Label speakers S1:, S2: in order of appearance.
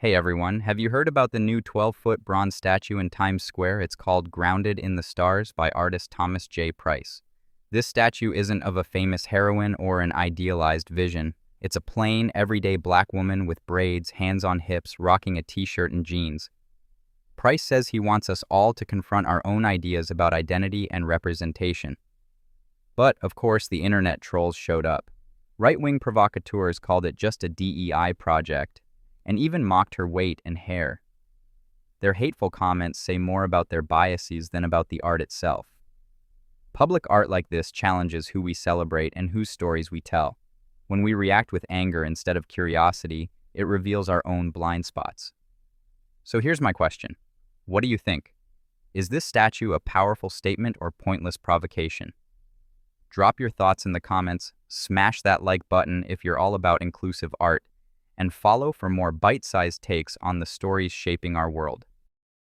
S1: Hey everyone, have you heard about the new 12-foot bronze statue in Times Square? It's called Grounded in the Stars by artist Thomas J. Price. This statue isn't of a famous heroine or an idealized vision. It's a plain, everyday black woman with braids, hands on hips, rocking a t-shirt and jeans. Price says he wants us all to confront our own ideas about identity and representation. But, of course, the internet trolls showed up. Right-wing provocateurs called it just a DEI project, and even mocked her weight and hair. Their hateful comments say more about their biases than about the art itself. Public art like this challenges who we celebrate and whose stories we tell. When we react with anger instead of curiosity, it reveals our own blind spots. So here's my question. What do you think? Is this statue a powerful statement or pointless provocation? Drop your thoughts in the comments, smash that like button if you're all about inclusive art, and follow for more bite-sized takes on the stories shaping our world.